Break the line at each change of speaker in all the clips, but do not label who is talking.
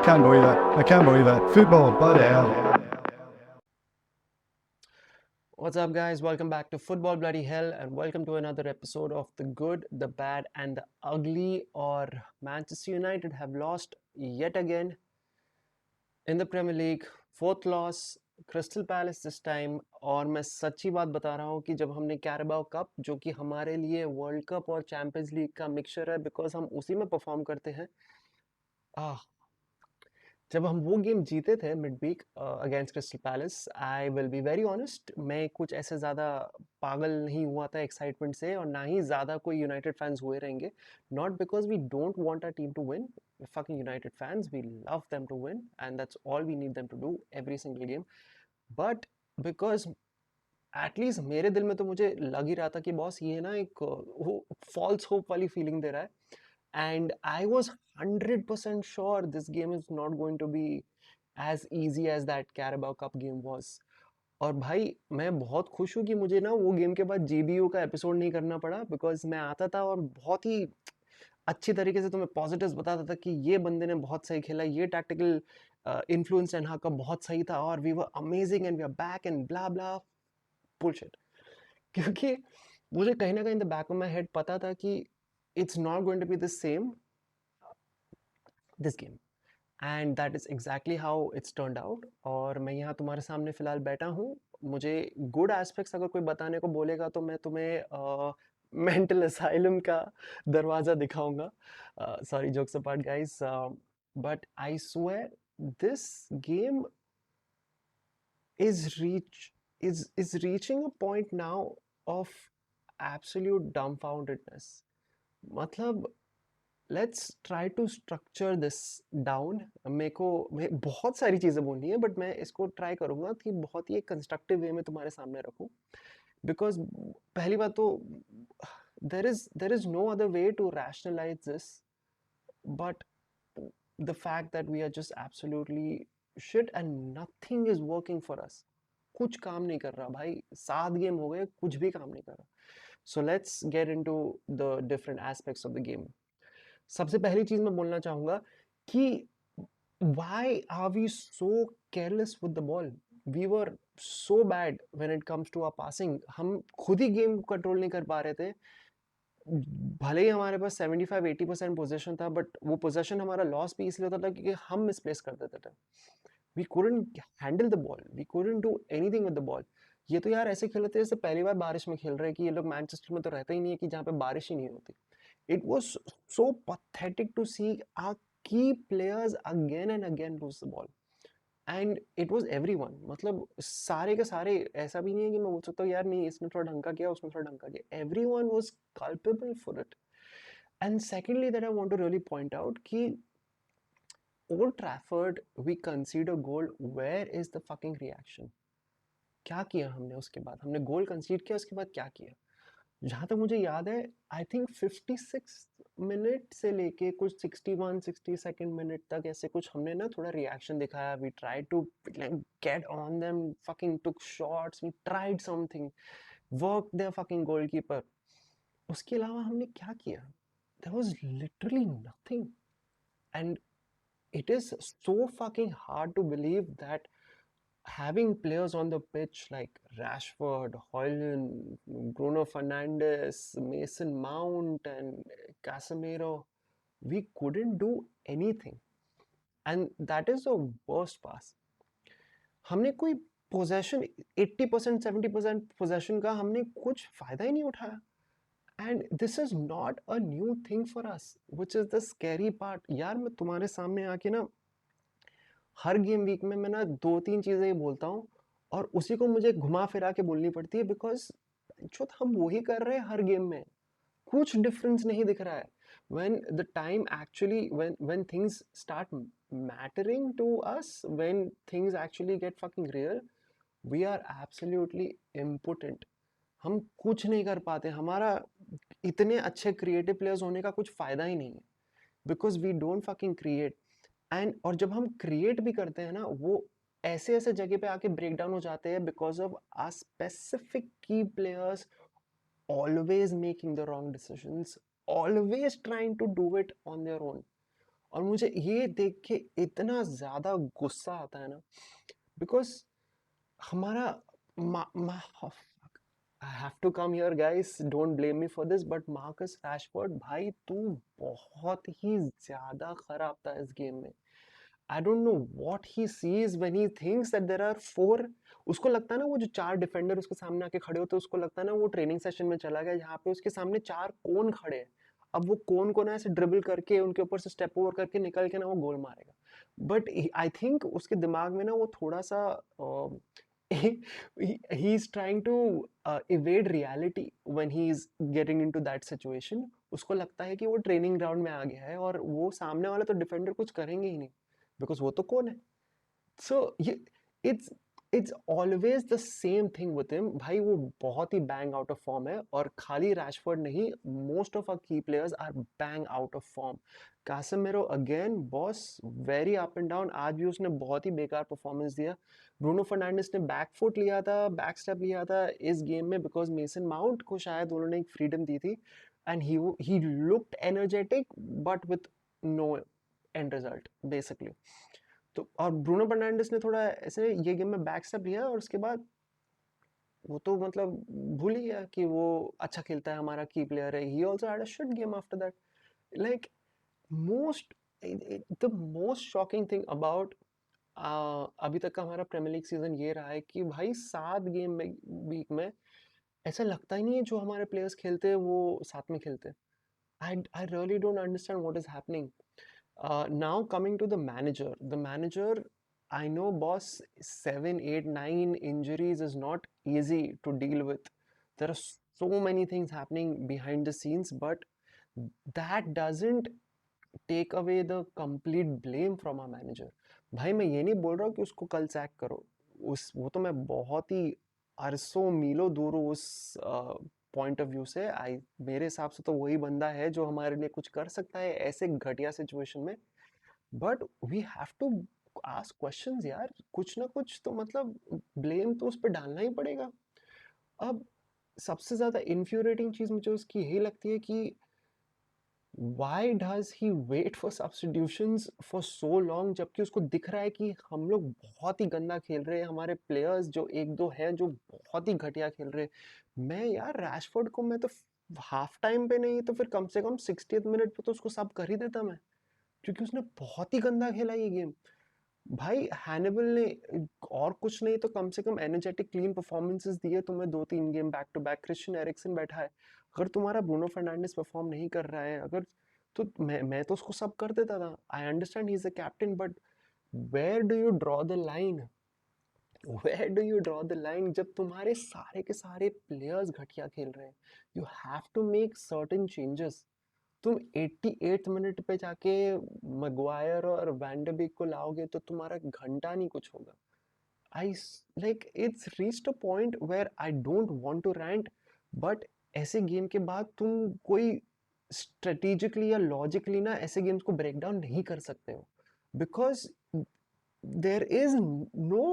can't believe it. I can't believe it. Football, bloody hell.
What's up, guys? Welcome back to Football Bloody Hell, and welcome to another episode of The Good, the Bad, and the Ugly. Or Manchester United have lost yet again in the Premier League. Fourth loss, crystal palace this time. और मैं सच्ची बात बता रहा हूँ कि जब हमने कैराबाओ कप, जो कि हमारे लिए वर्ल्ड कप और चैंपियंस लीग का मिक्सचर है, बिकॉज हम उसी में परफॉर्म करते हैं. आह जब हम वो गेम जीते थे midweek against Crystal Palace, I will be very honest, मैं कुछ ऐसे ज़्यादा पागल नहीं हुआ था एक्साइटमेंट से, और ना ही ज़्यादा कोई यूनाइटेड फैंस हुए रहेंगे. Not because we don't want our team to win. fucking United fans, we love them to win, and that's all we need them to do every single game. But because at least मेरे दिल में तो मुझे लग ही रहा था कि boss ये ना एक फॉल्स होप वाली फीलिंग दे रहा है. And I was 100% sure this game is not going to be as easy as that Carabao Cup game was. और भाई मैं बहुत खुश हूँ कि मुझे ना वो गेम के बाद जीबीयू का एपिसोड नहीं करना पड़ा, बिकॉज मैं आता था और बहुत ही अच्छी तरीके से तुम्हें पॉजिटिव्स बताता था कि ये बंदे ने बहुत सही खेला, ये टैक्टिकल इन्फ्लुएंस टेन हाग का बहुत सही था, और we were amazing and we are back and blah blah bullshit. क्योंकि मुझे कहीं ना कहीं in the back of my head पता था कि it's not going to be the same this game, and that is exactly how it's turned out. और मैं यहाँ तुम्हारे सामने फ़िलहाल बैठा हूँ. मुझे गुड एस्पेक्ट्स अगर कोई बताने को बोलेगा तो मैं तुम्हें मेंटल असाइलम का दरवाज़ा दिखाऊंगा. Sorry, jokes apart guys, but I swear this game is reach is reaching a point now of absolute dumbfoundedness. मतलब let's try to structure this down. मेरे को बहुत सारी चीज़ें बोलनी है, बट मैं इसको ट्राई करूँगा कि बहुत ही एक कंस्ट्रक्टिव वे में तुम्हारे सामने रखूँ. बिकॉज पहली बात तो there is no other way to rationalize this but the fact that we are just absolutely shit and nothing is working for us. कुछ काम नहीं कर रहा भाई, 7 गेम हो गए, कुछ भी काम नहीं कर रहा. So let's get into the different aspects of the game. सबसे पहली चीज मैं बोलना चाहूंगा कि why are we so careless with the ball? We were so bad when it comes to our passing. हम खुद ही गेम कंट्रोल नहीं कर पा रहे थे. भले ही हमारे पास 75-80% पोजीशन था, बट वो पोजीशन हमारा लॉस भी इसलिए होता था क्योंकि हम मिसप्लेस कर देते थे. We couldn't handle the ball, we couldn't do anything with the ball. ये तो यार ऐसे खेल रहे थे जैसे पहली बार बारिश में खेल रहे हैं, कि ये लोग मैनचेस्टर में तो रहते ही नहीं है कि जहाँ पे बारिश ही नहीं होती. It was so pathetic to see our key players again and again lose the ball. And it was everyone, मतलब सारे के सारे. ऐसा भी नहीं है कि मैं बोल सकता हूँ यार नहीं इसने थोड़ा ढंग का किया, उसने थोड़ा ढंग का किया. Everyone was culpable for it. And secondly that I want to really point out कि Old Trafford we concede a goal, where is the fucking reaction? क्या किया हमने उसके बाद? हमने गोल कंसीड किया, उसके बाद क्या किया? जहाँ तक मुझे याद है, आई थिंक 56 मिनट से लेके कुछ 61-62 मिनट तक ऐसे कुछ हमने ना थोड़ा रिएक्शन दिखाया. We try to get on them, fucking took shots, we tried something, work their fucking goalkeeper. उसके अलावा हमने क्या किया? There was literally nothing. And it is so fucking hard to believe that having players on the pitch like Rashford, Højlund, Bruno Fernandes, Mason Mount, and Casemiro, we couldn't do anything. And that is the worst part. हमने कोई possession 80% 70% possession का हमने कुछ फायदा ही नहीं उठाया. And this is not a new thing for us, which is the scary part. यार मैं तुम्हारे सामने आके ना हर गेम वीक में मैं ना 2-3 चीज़ें ही बोलता हूँ, और उसी को मुझे घुमा फिरा के बोलनी पड़ती है, बिकॉज जो हम वही कर रहे हैं हर गेम में. कुछ डिफरेंस नहीं दिख रहा है. when the time actually when things start mattering to us, when things actually get fucking real, we are absolutely impotent. हम कुछ नहीं कर पाते. हमारा इतने अच्छे क्रिएटिव प्लेयर्स होने का कुछ फायदा ही नहीं है, because we don't fucking create. And और जब हम क्रिएट भी करते हैं ना, वो ऐसे ऐसे जगह पे आके ब्रेक डाउन हो जाते हैं बिकॉज ऑफ आ स्पेसिफिक की players always making the wrong decisions, always trying to do it on their own. और मुझे ये देख के इतना ज़्यादा गुस्सा आता है ना, बिकॉज हमारा I have to come here guys, don't blame me for this, but Marcus Rashford भाई तू बहुत ही ज़्यादा खराब था इस गेम में। I don't know what he sees when he thinks that there are four. उसको लगता है ना वो जो 4 डिफेंडर उसके सामने आके खड़े होते हैं, उसको लगता है ना वो ट्रेनिंग सेशन में चला गया जहाँ पे उसके सामने 4 कोन खड़े हैं। अब वो कोन को ना ऐसे ड्रिबल करके उनके ऊपर से स्टेप ओवर करके निकल के ना वो गोल मारेगा। बट आई थिंक उसके दिमाग में ना वो थोड़ा सा he is trying to evade reality when he is getting into that situation. उसको लगता है कि वो ट्रेनिंग ग्राउंड में आ गया है और वो सामने वाला तो डिफेंडर कुछ करेंगे ही नहीं, बिकॉज वो तो कौन है। सो ये it's it's always the same thing with him भाई, वो बहुत ही बैंग आउट ऑफ फॉर्म है, और खाली रैशफोर्ड नहीं, most of our key players are bang out of form. Casemiro again boss, very up and down, आज भी उसने बहुत ही बेकार परफॉर्मेंस दिया। ब्रूनो फर्नांडिस ने बैक फुट लिया था, बैक स्टेप लिया था इस गेम में, बिकॉज मेसन माउंट को शायद उन्होंने एक फ्रीडम दी थी, and he looked energetic but with no end result basically. तो और ब्रूनो फर्नांडिस ने थोड़ा ऐसे ये गेम में बैक स्टेप लिया और उसके बाद वो तो मतलब भूल ही गया कि वो अच्छा खेलता है, हमारा की प्लेयर है। ही also had a shit game after that. Like most the most shocking thing about अभी तक का हमारा प्रीमियर लीग सीजन ये रहा है कि भाई 7 गेम में वीक में ऐसा लगता ही नहीं है जो हमारे प्लेयर्स खेलते हैं वो साथ में खेलते हैं। I really don't understand what is happening. Now coming to the manager, I know boss, 7, 8, 9 injuries is not easy to deal with. There are so many things happening behind the scenes, but that doesn't take away the complete blame from our manager. भाई मैं ये नहीं बोल रहा हूँ कि उसको कल सैक करो, उस वो तो मैं बहुत ही अरसों मीलों दूर हूँ उस पॉइंट ऑफ व्यू से। आई मेरे हिसाब से तो वही बंदा है जो हमारे लिए कुछ कर सकता है ऐसे घटिया सिचुएशन में। But we have to ask questions यार, कुछ ना कुछ तो मतलब ब्लेम तो उस पर डालना ही पड़ेगा। अब सबसे ज्यादा इन्फ्यूरेटिंग चीज मुझे उसकी यही लगती है कि why does he wait for substitutions for so long, जबकि उसको दिख रहा है कि हम लोग बहुत ही गंदा खेल रहे हैं, हमारे प्लेयर्स जो एक दो हैं जो बहुत ही घटिया खेल रहे हैं। मैं यार रैशफोर्ड को मैं तो हाफ टाइम पे नहीं तो फिर कम से कम 60th मिनट पे तो उसको सब कर ही देता मैं, क्योंकि उसने बहुत ही गंदा खेला ये गेम। भाई हैनिबल ने और कुछ नहीं तो कम से कम एनर्जेटिक क्लीन परफॉर्मेंसेस दिए तुम्हें 2-3 game back to back. Christian Eriksen बैठा है, अगर तुम्हारा ब्रूनो फर्नांडिस परफॉर्म नहीं कर रहा है, अगर तो मैं तो उसको सब कर देता था। I understand he is a captain, but where do you draw the line, where do you draw the line जब तुम्हारे सारे के सारे प्लेयर्स घटिया खेल रहे हैं। You have to make certain changes. तुम 88th मिनट पे जाके मैग्वायर और वैंडरबिक को लाओगे तो तुम्हारा घंटा नहीं कुछ होगा। I like it's reached a point where I don't want to rant, but ऐसे गेम के बाद तुम कोई स्ट्रेटेजिकली या लॉजिकली ना ऐसे गेम्स को ब्रेक डाउन नहीं कर सकते हो, because there is no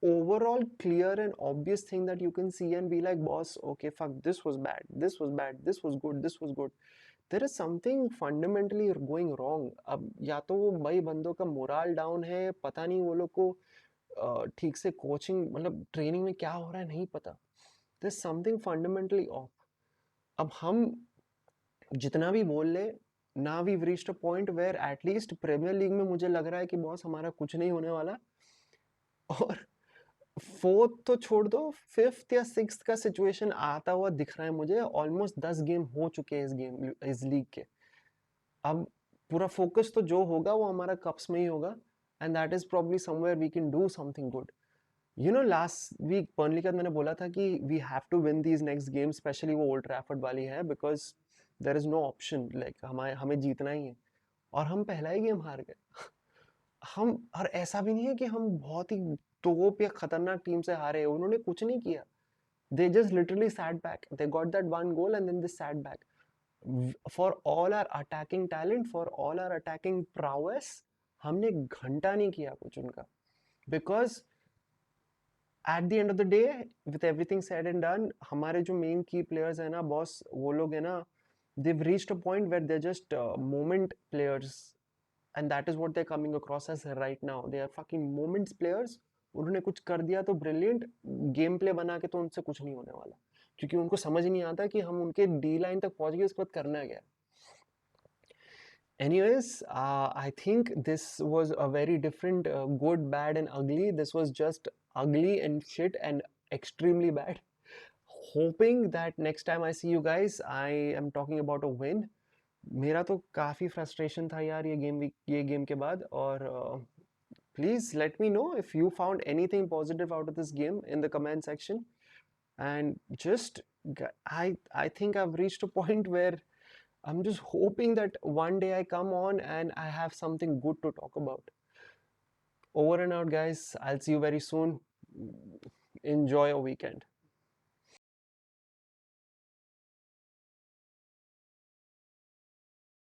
overall clear and obvious thing that you can see and be like boss okay fuck, this was bad, this was bad, this was good, this was good. There is something fundamentally going wrong. अब या तो वो भाई बंदों का moral down है, पता नहीं वो लोग को ठीक से कोचिंग मतलब ट्रेनिंग में क्या हो रहा है नहीं पता। There's something fundamentally off. अब हम जितना भी बोल ले, now we've reached a point where at least Premier League में मुझे लग रहा है कि बॉस हमारा कुछ नहीं होने वाला। और फोर्थ तो छोड़ दो, फिफ्थ या सिक्स्थ का सिचुएशन आता हुआ दिख रहा है मुझे। ऑलमोस्ट 10 गेम हो चुके हैं इस लीग के। अब पूरा फोकस तो जो होगा वो हमारा कप्स में ही होगा, and that is probably somewhere we can do something good. You know last week Burnley का मैंने बोला था कि we have to win these next game, specially वो ओल्ड ट्रैफर्ड वाली है, because there is no option, like हमें जीतना ही है। और हम पहला ही गेम हार गए। हम, और ऐसा भी नहीं है कि हम बहुत ही तोप या खतरनाक टीम से हारे, उन्होंने कुछ नहीं किया। they just literally sat back, they got that one goal and then they sat back. For all our attacking talent, for all our attacking prowess, हमने घंटा नहीं किया कुछ उनका, because at the end of the day, with everything said and done, हमारे जो main key players है ना बॉस, वो लोग है ना, they've reached a point where they're just moment players, and that is what they're coming across as right now. They are fucking moments players. उन्होंने कुछ कर दिया तो ब्रिलियंट, गेम प्ले बना के तो उनसे कुछ नहीं होने वाला, क्योंकि उनको समझ नहीं आता कि हम उनके डी लाइन तक पहुंच गए, उसके बाद करना क्या है. Anyways, I think this was a very different good, bad, and ugly. This was just ugly and shit and extremely bad. Hoping that next time I see you guys, I am talking about a win. मेरा तो काफ़ी frustration था यार ये game के बाद. और please let me know if you found anything positive out of this game in the comment section. And just I think I've reached a point where I'm just hoping that one day I come on and I have something good to talk about. Over and out, guys. I'll see you very soon. Enjoy your weekend.